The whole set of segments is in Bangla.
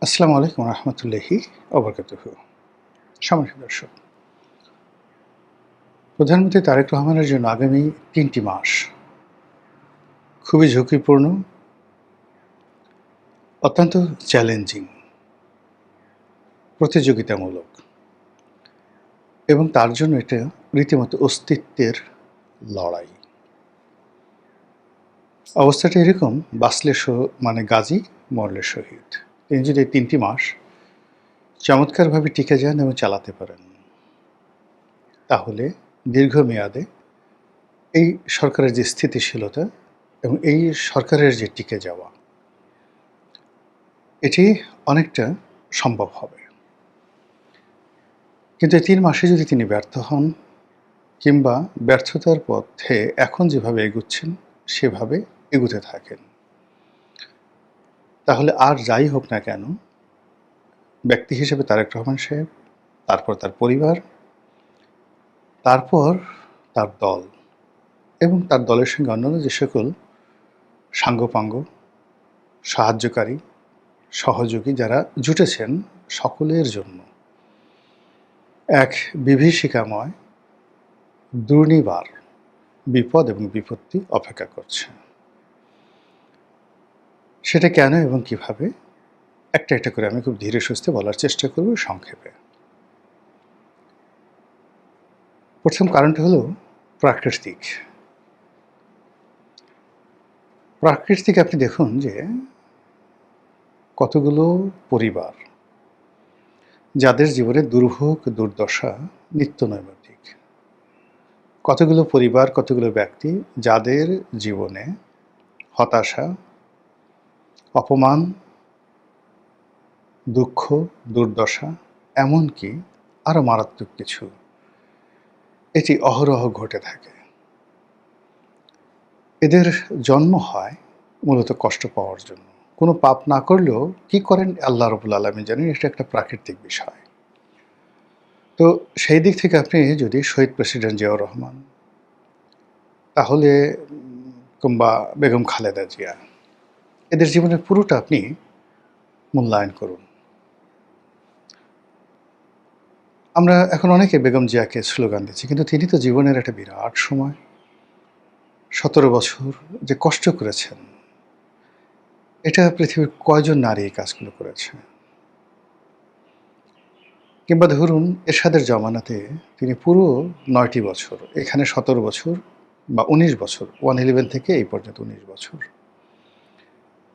আসসালামু আলাইকুম রহমতুল্লাহি ওবরকাতুহু। সম্মানিত দর্শক, প্রধানমন্ত্রী তারেক রহমানের জন্য আগামী ৩টি মাস খুবই ঝুঁকিপূর্ণ, অত্যন্ত চ্যালেঞ্জিং, প্রতিযোগিতামূলক এবং তার জন্য এটা রীতিমতো অস্তিত্বের লড়াই। অবস্থাটা এরকম, বাঁচলে মানে গাজী, মরলে শহীদ। তিনি যদি এই ৩টি মাস চমৎকারভাবে টিকে যান এবং চালাতে পারেন, তাহলে দীর্ঘমেয়াদে এই সরকারের যে স্থিতিশীলতা এবং এই সরকারের যে টিকে যাওয়া, এটি অনেকটা সম্ভব হবে। কিন্তু এই ৩ মাসে যদি তিনি ব্যর্থ হন কিংবা ব্যর্থতার পথে এখন যেভাবে এগুচ্ছেন সেভাবে এগুতে থাকেন, তাহলে আর যাই হোক না কেন, ব্যক্তি হিসেবে তারেক রহমান সাহেব, তারপর তার পরিবার, তারপর তার দল এবং তার দলের সঙ্গে অন্যান্য যে সকল সাঙ্গপাঙ্গ, সাহায্যকারী, সহযোগী যারা জুটেছেন, সকলের জন্য এক বিভীষিকাময় দুর্নিবার বিপদ এবং বিপত্তি অপেক্ষা করছে। সেটা কেন এবং কিভাবে, একটা একটা করে আমি খুব ধীরে সুস্থে বলার চেষ্টা করব সংক্ষেপে। প্রথম কারণটা হলো প্রাকৃতিক। আপনি দেখুন যে কতগুলো পরিবার যাদের জীবনে দুর্ভোগ দুর্দশা নিত্য নৈমিত্তিক, কতগুলো পরিবার, কতগুলো ব্যক্তি যাদের জীবনে হতাশা, অপমান, দুঃখ, দুর্দশা, এমনকি আরও মারাত্মক কিছু, এটি অহরহ ঘটে থাকে। এদের জন্ম হয় মূলত কষ্ট পাওয়ার জন্য। কোনো পাপ না করলেও কি করেন আল্লাহ রাব্বুল আলামিন জানেন, এটা একটা প্রাকৃতিক বিষয়। তো সেই দিক থেকে আপনি যদি শহীদ প্রেসিডেন্ট জিয়াউর রহমান, তাহলে কিংবা বেগম খালেদা জিয়া, এদের জীবনের পুরোটা আপনি মূল্যায়ন করুন। আমরা এখন অনেকে বেগম জিয়াকে স্লোগান দিচ্ছি, কিন্তু তিনি তো জীবনের একটা বিরাট সময় ১৭ বছর যে কষ্ট করেছেন, এটা পৃথিবীর কয়জন নারী এই কাজগুলো করেছে? কিংবা ধরুন এরশাদের জমানাতে তিনি পুরো ৯টি বছর, এখানে ১৭ বছর বা ১৯ বছর, 111 থেকে এই পর্যন্ত ১৯ বছর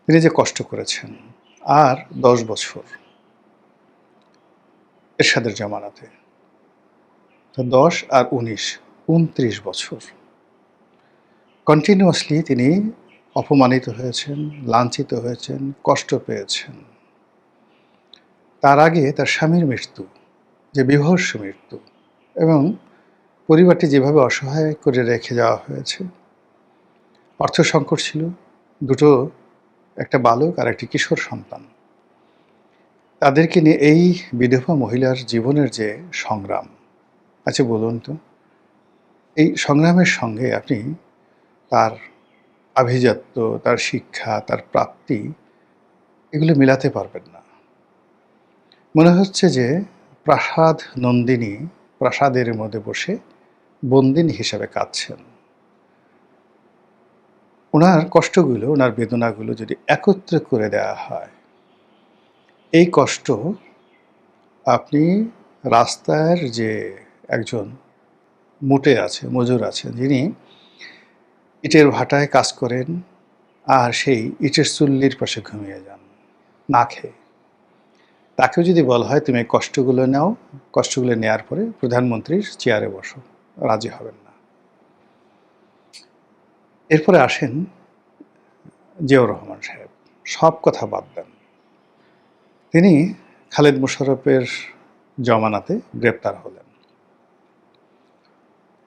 তিনি যে কষ্ট করেছেন, আর ১০ বছর এরশাদের জমানাতে, তো ১০ আর ১৯, ২৯ বছর কন্টিনিউয়াসলি তিনি অপমানিত হয়েছেন, লাঞ্ছিত হয়েছেন, কষ্ট পেয়েছেন। তার আগে তার স্বামীর মৃত্যু, যে বীভৎস মৃত্যু, এবং পরিবারটি যেভাবে অসহায় করে রেখে যাওয়া হয়েছে। অর্থ সংকট ছিল, দুটো, একটা বালক আর একটি কিশোর সন্তান। তাদেরকে নিয়ে এই বিধবা মহিলার জীবনের যে সংগ্রাম, আচ্ছা বলুন তো, এই সংগ্রামের সঙ্গে আপনি তার আভিজাত্য, তার শিক্ষা, তার প্রাপ্তি, এগুলো মেলাতে পারবেন না। মনে হচ্ছে যে প্রাসাদ নন্দিনী প্রাসাদের মধ্যে বসে বন্দিনী হিসাবে কাঁদছেন। ওনার কষ্টগুলো, ওনার বেদনাগুলো যদি একত্রে করে দেওয়া হয়, এই কষ্ট আপনি রাস্তার যে একজন মজুর আছেন, যিনি ইটের ভাটায় কাজ করেন আর সেই ইটের চুল্লির পাশে ঘুমিয়ে যান না খেয়ে, তাকেও যদি বলা হয় তুমি এই কষ্টগুলো নাও, কষ্টগুলো নেওয়ার পরে প্রধানমন্ত্রীর চেয়ারে বসো, রাজি হবেন না। এরপরে আসেন জিয়াউর রহমান সাহেব, সব কথা বাদ দেন। তিনি খালেদ মোশাররফের জমানাতে গ্রেপ্তার হলেন।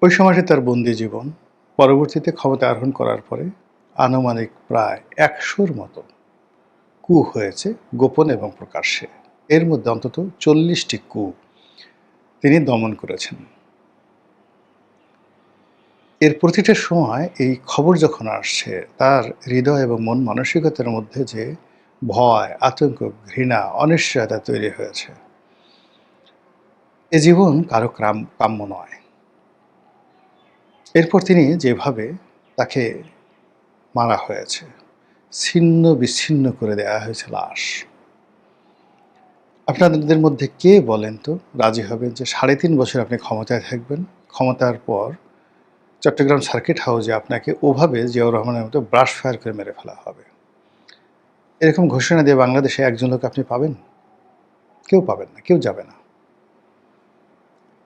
ওই সময়টি তার বন্দি জীবন। পরবর্তীতে ক্ষমতা আরোহণ করার পরে আনুমানিক প্রায় ১০০-র মতো কূ হয়েছে, গোপন এবং প্রকাশ্যে। এর মধ্যে অন্তত ৪০টি কূ তিনি দমন করেছেন। এর প্রতিটা সময় এই খবর যখন আসছে, তার হৃদয় এবং মন মানসিকতার মধ্যে যে ভয়, আতঙ্ক, ঘৃণা, অনিশ্চয়তা তৈরি হয়েছে। এ জীবন কারো কাম্য নয়। এরপর তিনি যেভাবে তাকে মারা হয়েছে, ছিন্ন বিচ্ছিন্ন করে দেওয়া হয়েছে লাশ। আপনাদের মধ্যে কে বলেন তো রাজি হবেন যে ৩.৫ বছর আপনি ক্ষমতায় থাকবেন, ক্ষমতার পর চট্টগ্রাম সার্কিট হাউসে আপনাকে ওভাবে জিয়াউর রহমানের মতো ব্রাশ ফায়ার করে মেরে ফেলা হবে? এরকম ঘোষণা দিয়ে বাংলাদেশে একজন লোক আপনি পাবেন? কেউ পাবেন না, কেউ যাবে না।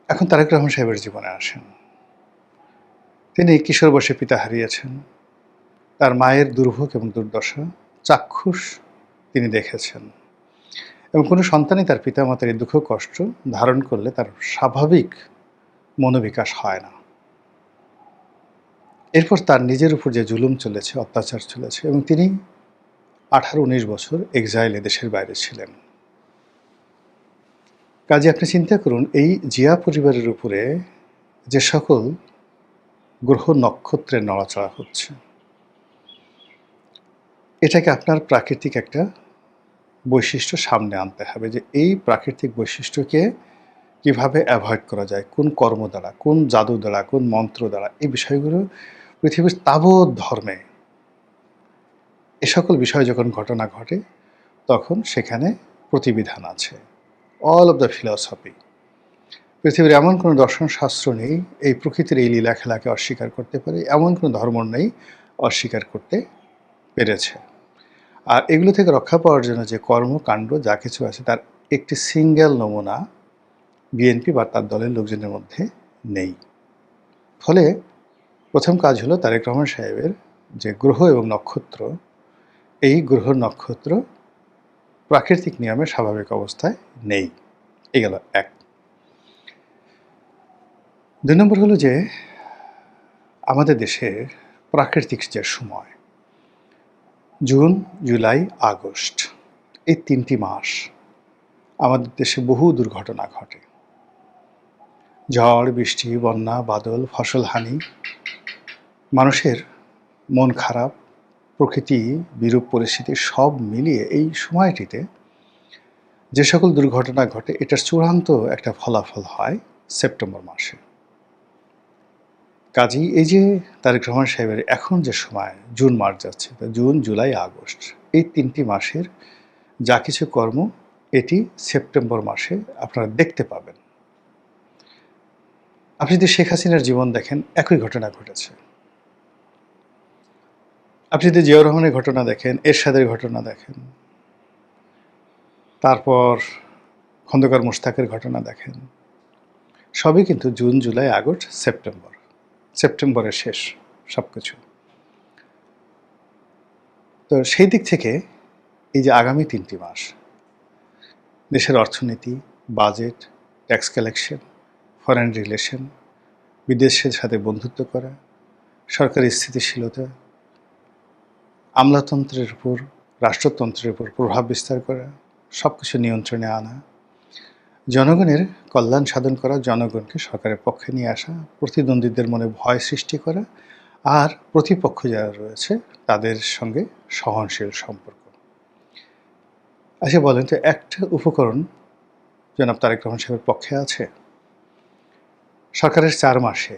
এখন তারেক রহমান সাহেবের জীবনে আসেন। তিনি কিশোর বয়সে পিতা হারিয়েছেন। তার মায়ের দুর্ভোগ এবং দুর্দশা চাক্ষুষ তিনি দেখেছেন, এবং কোনো সন্তানই তার পিতামাতার এই দুঃখ কষ্ট ধারণ করলে তার স্বাভাবিক মনোবিকাশ হয় না। এরপর তার নিজের উপর যে জুলুম চলেছে, অত্যাচার চলেছে, এবং তিনি ১৮-১৯ বছর এক্সাইলে দেশের বাইরে ছিলেন। কাজে আপনি চিন্তা করুন, এই জিয়া পরিবারের উপরে যে সকল গ্রহ নক্ষত্রের নড়াচড়া হচ্ছে, এটাকে আপনার প্রাকৃতিক একটা বৈশিষ্ট্য সামনে আনতে হবে, যে এই প্রাকৃতিক বৈশিষ্ট্যকে কিভাবে অ্যাভয়েড করা যায়, কোন কর্ম দ্বারা, কোন জাদু দ্বারা, কোন মন্ত্র দ্বারা। এই বিষয়গুলো পৃথিবীর তাবৎ ধর্মে এ সকল বিষয় যখন ঘটনা ঘটে, তখন সেখানে প্রতিবিধান আছে। অল অব দ্য ফিলসফি, পৃথিবীর এমন কোনো দর্শনশাস্ত্র নেই এই প্রকৃতির এই লীলা খেলাকে অস্বীকার করতে পারে, এমন কোনো ধর্ম নেই অস্বীকার করতে পেরেছে। আর এগুলো থেকে রক্ষা পাওয়ার জন্য যে কর্মকাণ্ড যা কিছু আছে, তার একটি সিঙ্গেল নমুনা বিএনপি বা তার দলের লোকজনের মধ্যে নেই। ফলে প্রথম কাজ হলো তারেক রহমান সাহেবের যে গ্রহ এবং নক্ষত্র, এই গ্রহ নক্ষত্র প্রাকৃতিক নিয়মে স্বাভাবিক অবস্থায় নেই। এই গেল এক। ২ নম্বর হলো যে আমাদের দেশের প্রাকৃতিক যে সময়, জুন, জুলাই, আগস্ট, এই ৩টি মাস আমাদের দেশে বহু দুর্ঘটনা ঘটে। ঝড়, বৃষ্টি, বন্যা, বাদল, ফসলহানি, মানুষের মন খারাপ, প্রকৃতি বিরূপ পরিস্থিতি সব মিলিয়ে এই সময়টিতে যে সকল দুর্ঘটনা ঘটে, এটার চূড়ান্ত একটা ফলাফল হয় সেপ্টেম্বর মাসে। কাজেই এই যে তারেক রহমান সাহেবের এখন যে সময় জুন মাস যাচ্ছে, জুন, জুলাই, আগস্ট, এই ৩টি মাসের যা কিছু কর্ম এটি সেপ্টেম্বর মাসে আপনারা দেখতে পাবেন। আপনি যদি শেখ হাসিনার জীবন দেখেন, একই ঘটনা ঘটেছে। আপনি যদি জিয়াউর রহমানের ঘটনা দেখেন, এরশাদের ঘটনা দেখেন, তারপর খন্দকার মোশতাকের ঘটনা দেখেন, সবই কিন্তু জুন, জুলাই, আগস্ট, সেপ্টেম্বর, সেপ্টেম্বরের শেষ সব কিছু। তো সেই দিক থেকে এই যে আগামী ৩টি মাস দেশের অর্থনীতি, budget, tax collection, foreign relation, বিদেশের সাথে বন্ধুত্ব করা, সরকারি স্থিতিশীলতা, আমলাতন্ত্রের উপর, রাষ্ট্রতন্ত্রের উপর প্রভাব বিস্তার করা, সব কিছু নিয়ন্ত্রণে আনা, জনগণের কল্যাণ সাধন করা, জনগণকে সরকারের পক্ষে নিয়ে আসা, প্রতিদ্বন্দ্বীদের মনে ভয় সৃষ্টি করা, আর প্রতিপক্ষ যারা রয়েছে তাদের সঙ্গে সহনশীল সম্পর্ক। আচ্ছা বলেন তো, একটা উপকরণ জনাব তারেক রহমান সাহেবের পক্ষে আছে? সরকারের ৪ মাসে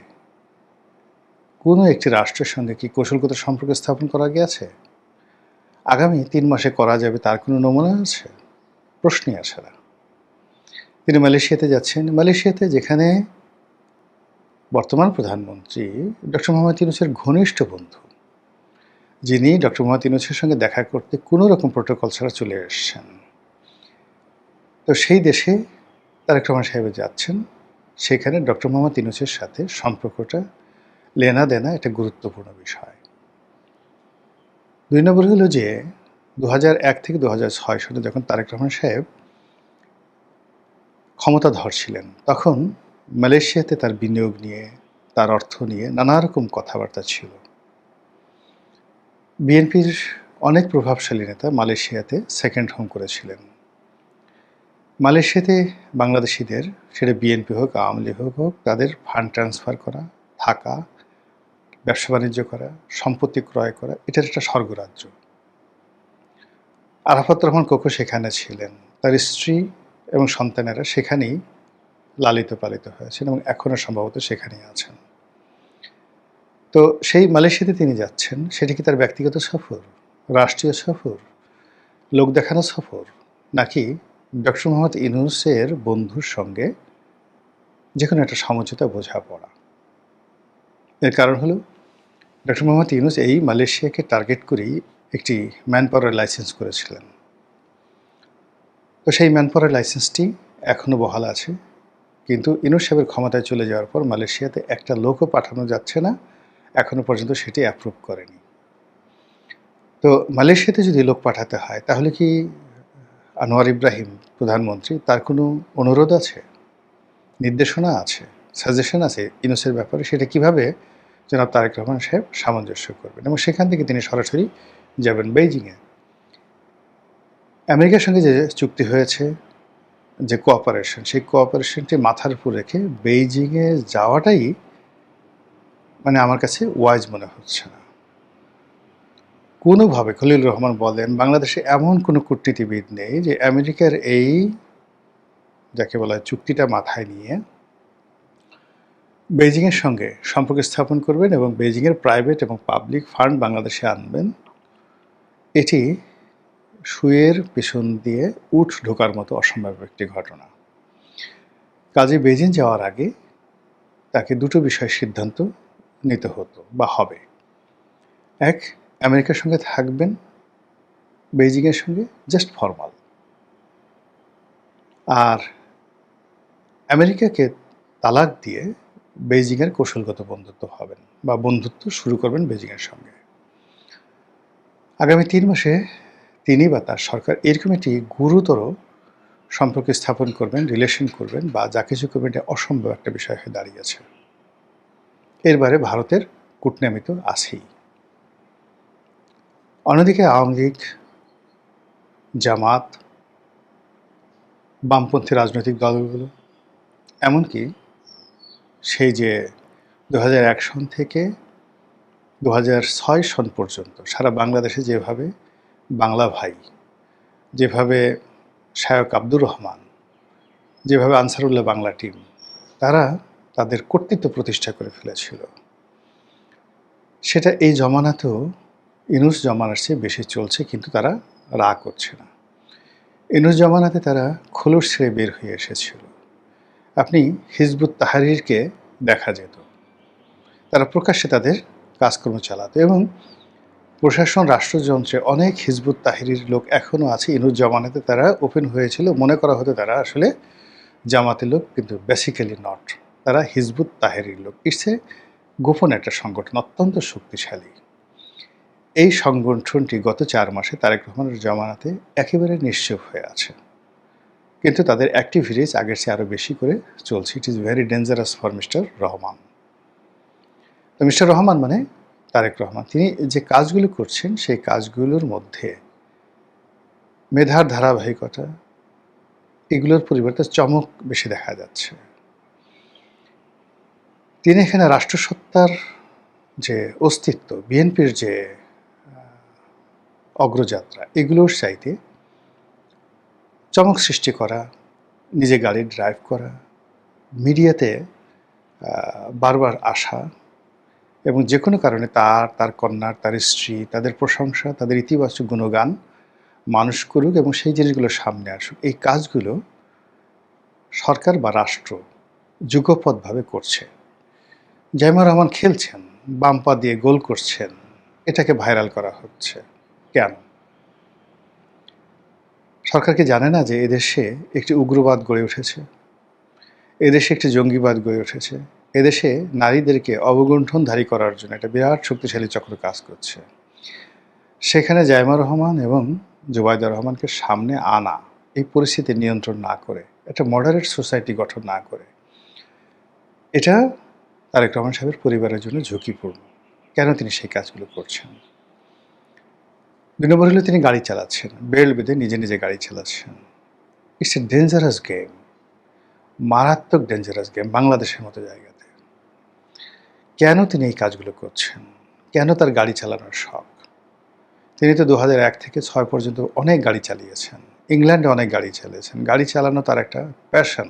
কোনো একটি রাষ্ট্রের সঙ্গে কি কৌশলগত সম্পর্ক স্থাপন করা গিয়েছে? আগামী ৩ মাসে করা যাবে তার কোনো নমুনা আছে? প্রশ্নই আসে না। তিনি মালয়েশিয়াতে যাচ্ছেন। মালয়েশিয়াতে যেখানে বর্তমান প্রধানমন্ত্রী ডক্টর মোহাম্মদ ইউনূসের ঘনিষ্ঠ বন্ধু, যিনি ডক্টর মোহাম্মদ ইউনূসের সঙ্গে দেখা করতে কোনো রকম প্রোটোকল ছাড়া চলে এসেছেন, তো সেই দেশে তারেক রহমান সাহেব যাচ্ছেন। সেখানে ডক্টর মোহাম্মদ ইউনূসের সাথে সম্পর্কটা লেনা দেনা একটা গুরুত্বপূর্ণ বিষয়। ২ নম্বর হলো যে ২০০১ থেকে ২০০৬ সালে যখন তারেক রহমান সাহেব ক্ষমতাধর ছিলেন, তখন মালয়েশিয়াতে তার বিনিয়োগ নিয়ে, তার অর্থ নিয়ে নানা রকম কথাবার্তা ছিল। বিএনপির অনেক প্রভাবশালী নেতা মালয়েশিয়াতে সেকেন্ড হোম করেছিলেন। মালয়েশিয়াতে বাংলাদেশিদের, সেটা বিএনপি হোক, আওয়ামী লীগ হোক, তাদের ফান্ড ট্রান্সফার করা, থাকা, ব্যবসা বাণিজ্য করা, সম্পত্তি ক্রয় করা, এটার একটা স্বর্গরাজ্য। আরাফাত রহমান কোকো সেখানে ছিলেন, তার স্ত্রী এবং সন্তানেরা সেখানেই লালিত পালিত হয়েছেন এবং এখনও সম্ভবত সেখানেই আছেন। তো সেই মালয়েশিয়াতে তিনি যাচ্ছেন, সেটি কি তার ব্যক্তিগত সফর, রাষ্ট্রীয় সফর, লোক দেখানো সফর, নাকি ডক্টর মোহাম্মদ ইউনূসের বন্ধুর সঙ্গে যেকোনো একটা সমঝোতা বোঝাপড়া? এর কারণ হলো ডক্টর মোহাম্মদ ইউনূস এই মালয়েশিয়াকে টার্গেট করেই একটি ম্যান পাওয়ার লাইসেন্স করেছিলেন। তো সেই ম্যান পাওয়ার লাইসেন্সটি এখনও বহাল আছে, কিন্তু ইউনূস সাহেবের ক্ষমতায় চলে যাওয়ার পর মালয়েশিয়াতে একটা লোকও পাঠানো যাচ্ছে না, এখনও পর্যন্ত সেটি অ্যাপ্রুভ করেনি। তো মালয়েশিয়াতে যদি লোক পাঠাতে হয় তাহলে কি আনোয়ার ইব্রাহিম প্রধানমন্ত্রী, তার কোনো অনুরোধ আছে, নির্দেশনা আছে, সাজেশন আছে ইউনূসের ব্যাপারে? সেটা কিভাবে জনাব তারেক রহমান সাহেব সামঞ্জস্য করবেন? এবং সেখান থেকে তিনি সরাসরি যাবেন বেইজিংয়ে। আমেরিকার সঙ্গে যে চুক্তি হয়েছে, যে কোঅপারেশন, সেই কোঅপারেশনটি মাথার উপর রেখে বেইজিংয়ে যাওয়াটাই মানে আমার কাছে ওয়াইজ মনে হচ্ছে না। কোনোভাবে খলিলুর রহমান বলেন, বাংলাদেশে এমন কোনো কূটনীতিবিদ নেই যে আমেরিকার এই যাকে বলা হয় চুক্তিটা মাথায় নিয়ে বেইজিংয়ের সঙ্গে সম্পর্ক স্থাপন করবেন এবং বেইজিংয়ের প্রাইভেট এবং পাবলিক ফান্ড বাংলাদেশে আনবেন। এটি সুয়ের পেছন দিয়ে উট ঢোকার মতো অসম্ভব একটি ঘটনা। কাজে বেইজিং যাওয়ার আগে তাকে দুটো বিষয়ের সিদ্ধান্ত নিতে হতো বা হবে। এক, আমেরিকার সঙ্গে থাকবেন, বেইজিংয়ের সঙ্গে জাস্ট ফরমাল। আর আমেরিকাকে তালাক দিয়ে বেইজিংয়ের কৌশলগত বন্ধুত্ব হবেন বা বন্ধুত্ব শুরু করবেন বেইজিংয়ের সঙ্গে। আগামী 3 মাসে তিনি বা তার সরকার এরকম একটি গুরুতর সম্পর্ক স্থাপন করবেন, রিলেশন করবেন বা যা কিছু করবেন, এটা অসম্ভব একটা বিষয় হয়ে দাঁড়িয়েছে। এর বাইরে ভারতের কূটনীতি তো আছেই। অন্যদিকে আওয়ামী লীগ, জামাত, বামপন্থী রাজনৈতিক দলগুলো, এমনকি সেই যে 2001 সন থেকে 2006 সন পর্যন্ত সারা বাংলাদেশে যেভাবে বাংলা ভাই, যেভাবে শায়ক আব্দুর রহমান, যেভাবে আনসারুল্লাহ বাংলা টিম, তারা তাদের কর্তৃত্ব প্রতিষ্ঠা করে ফেলেছিল, সেটা এই জমানাতেও ইউনূস জমানার চেয়ে বেশি চলছে, কিন্তু তারা রাগ করছে না। ইউনূস জমানাতে তারা খোলস ছেড়ে বের হয়ে এসেছিল। আপনি হিজবুত তাহরিরকে দেখা যেত, তারা প্রকাশ্যে তাদের কাজকর্ম চালাতো এবং প্রশাসন রাষ্ট্রযন্ত্রে অনেক হিজবুত তাহরির লোক এখনও আছে। ইউনূস জমানাতে তারা ওপেন হয়েছিল, মনে করা হতো তারা আসলে জামাতের লোক, কিন্তু বেসিক্যালি নট, তারা হিজবুত তাহরির লোক। ইটস এ গোপন একটা সংগঠন, অত্যন্ত শক্তিশালী। এই সংগঠনটি গত 4 মাসে তারেক রহমানের জমানাতে একেবারে নিশ্চুপ হয়ে আছে, কিন্তু তাদের অ্যাক্টিভিটিস আগের চেয়ে আরও বেশি করে চলছে। It is very dangerous for mister Rahman. তো মিস্টার রহমান মানে তারেক রহমান, তিনি যে কাজগুলো করছেন সেই কাজগুলোর মধ্যে মেধার ধারাবাহিকতা, এগুলোর পরিবর্তে চমক বেশি দেখা যাচ্ছে। তিনি এখানে রাষ্ট্রসত্তার যে অস্তিত্ব, বিএনপির যে অগ্রযাত্রা, এগুলোর চাইতে চমক সৃষ্টি করা, নিজে গাড়ি ড্রাইভ করা, মিডিয়াতে বারবার আসা এবং যে কোনো কারণে তার কন্যার, তার স্ত্রী, তাদের প্রশংসা, তাদের ইতিবাচক গুণগান মানুষ করুক এবং সেই জিনিসগুলো সামনে আসুক, এই কাজগুলো সরকার বা রাষ্ট্র যুগপৎভাবে করছে। জাইমা রহমান খেলছেন, বাম পা দিয়ে গোল করছেন, এটাকে ভাইরাল করা হচ্ছে কেন? সরকার কি জানে না যে এদেশে একটি উগ্রবাদ গড়ে উঠেছে, এদেশে একটি জঙ্গিবাদ গড়ে উঠেছে, এদেশে নারীদেরকে অবগুণ্ঠনধারী করার জন্য একটা বিরাট শক্তিশালী চক্র কাজ করছে? সেখানে জাইমা রহমান এবং জুবাইদা রহমানকে সামনে আনা, এই পরিস্থিতি নিয়ন্ত্রণ না করে, একটা মডারেট সোসাইটি গঠন না করে, এটা তারেক রহমান সাহেবের পরিবারের জন্য ঝুঁকিপূর্ণ। কেন তিনি সেই কাজগুলো করছেন? 2 নম্বর হলো তিনি গাড়ি চালাচ্ছেন, বেল্ট বেঁধে নিজে নিজে গাড়ি চালাচ্ছেন। ইটস এ ডেঞ্জারাস গেম, মারাত্মক ডেঞ্জারাস গেম বাংলাদেশের মতো জায়গাতে। কেন তিনি এই কাজগুলো করছেন? কেন তার গাড়ি চালানোর শখ? তিনি তো 2001 থেকে 6 পর্যন্ত অনেক গাড়ি চালিয়েছেন। ইংল্যান্ডে অনেক গাড়ি চালিয়েছেন। গাড়ি চালানো তার একটা প্যাশন,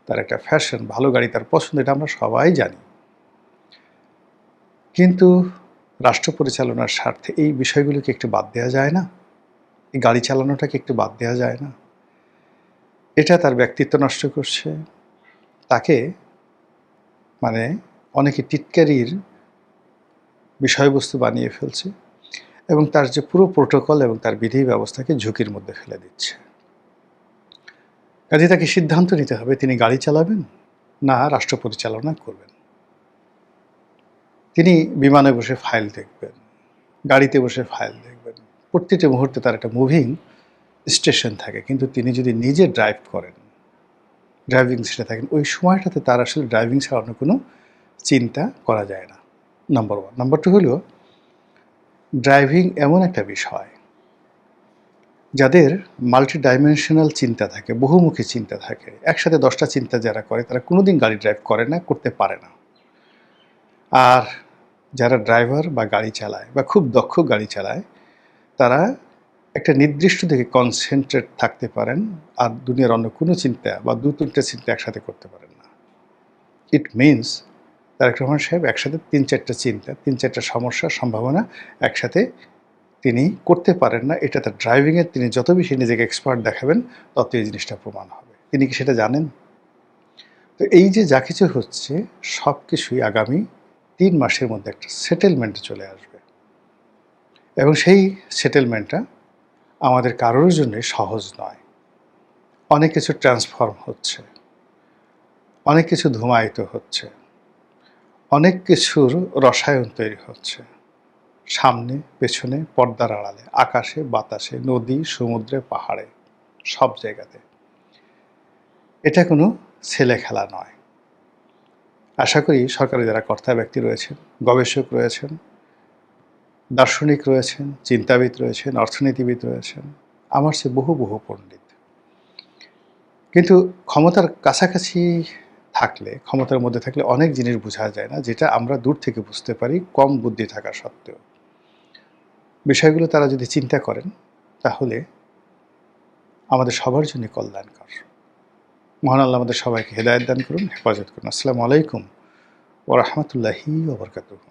তার একটা ফ্যাশন। ভালো গাড়ি তার পছন্দ, এটা আমরা সবাই জানি। কিন্তু রাষ্ট্র পরিচালনার স্বার্থে এই বিষয়গুলোকে একটু বাদ দেওয়া যায় না? এই গাড়ি চালানোটাকে একটু বাদ দেওয়া যায় না? এটা তার ব্যক্তিত্ব নষ্ট করছে। তাকে মানে অনেকে টিটকারির বিষয়বস্তু বানিয়ে ফেলছে এবং তার যে পুরো প্রোটোকল এবং তার বিধি ব্যবস্থাকে ঝুঁকির মধ্যে ফেলে দিচ্ছে। কাজে তাকে সিদ্ধান্ত নিতে হবে তিনি গাড়ি চালাবেন না রাষ্ট্র পরিচালনা করবেন। তিনি বিমানে বসে ফাইল দেখবেন, গাড়িতে বসে ফাইল দেখবেন। প্রতিটি মুহূর্তে তার একটা মুভিং স্টেশন থাকে, কিন্তু তিনি যদি নিজে ড্রাইভ করেন, ড্রাইভিং সিটে থাকেন, ওই সময়টাতে তার আসলে ড্রাইভিং ছাড়া অন্য কোনো চিন্তা করা যায় না। নাম্বার 1। নাম্বার 2 হলো ড্রাইভিং এমন একটা বিষয় যাদের মাল্টি ডাইমেনশনাল চিন্তা থাকে, বহুমুখী চিন্তা থাকে। একসাথে 10টা চিন্তা যারা করে তারা কোনোদিন গাড়ি ড্রাইভ করে না, করতে পারে না। আর যারা ড্রাইভার বা গাড়ি চালায় বা খুব দক্ষ গাড়ি চালায়, তারা একটা নির্দিষ্ট দিকে কনসেন্ট্রেট থাকতে পারেন, আর দুনিয়ার অন্য কোনো চিন্তা বা 2-3টে চিন্তা একসাথে করতে পারেন না। ইট মিনস তারেক রহমান সাহেব একসাথে 3-4টা চিন্তা, 3-4টা সমস্যার সম্ভাবনা একসাথে তিনি করতে পারেন না। এটা তার ড্রাইভিংয়ে তিনি যত বেশি নিজেকে এক্সপার্ট দেখাবেন, তত এই জিনিসটা প্রমাণ হবে। তিনি কি সেটা জানেন? তো এই যে যা কিছু হচ্ছে, সব কিছুই আগামী 3 মাসের মধ্যে একটা সেটেলমেন্টে চলে আসবে এবং সেই সেটেলমেন্টটা আমাদের কারোর জন্যে সহজ নয়। অনেক কিছু ট্রান্সফর্ম হচ্ছে, অনেক কিছু ধূমায়িত হচ্ছে, অনেক কিছুর রসায়ন তৈরি হচ্ছে, সামনে পেছনে, পর্দার আড়ালে, আকাশে বাতাসে, নদী সমুদ্রে পাহাড়ে, সব জায়গাতে। এটা কোনো ছেলে খেলা নয়। আশা করি সরকারি যারা কর্তা ব্যক্তি রয়েছেন, গবেষক রয়েছেন, দার্শনিক রয়েছেন, চিন্তাবিদ রয়েছেন, অর্থনীতিবিদ রয়েছেন, আমার চেয়ে বহু বহু পণ্ডিত, কিন্তু ক্ষমতার কাছাকাছি থাকলে, ক্ষমতার মধ্যে থাকলে অনেক জিনিস বোঝা যায় না, যেটা আমরা দূর থেকে বুঝতে পারি কম বুদ্ধি থাকা সত্ত্বেও। বিষয়গুলো তারা যদি চিন্তা করেন, তাহলে আমাদের সবার জন্য কল্যাণকর। মহান আল্লাহ আমাদের সবাইকে হেদায়েত দান করুন, হেফাজত করুন। আসসালামু আলাইকুম ওয়া রাহমাতুল্লাহি ওয়া বারাকাতুহু।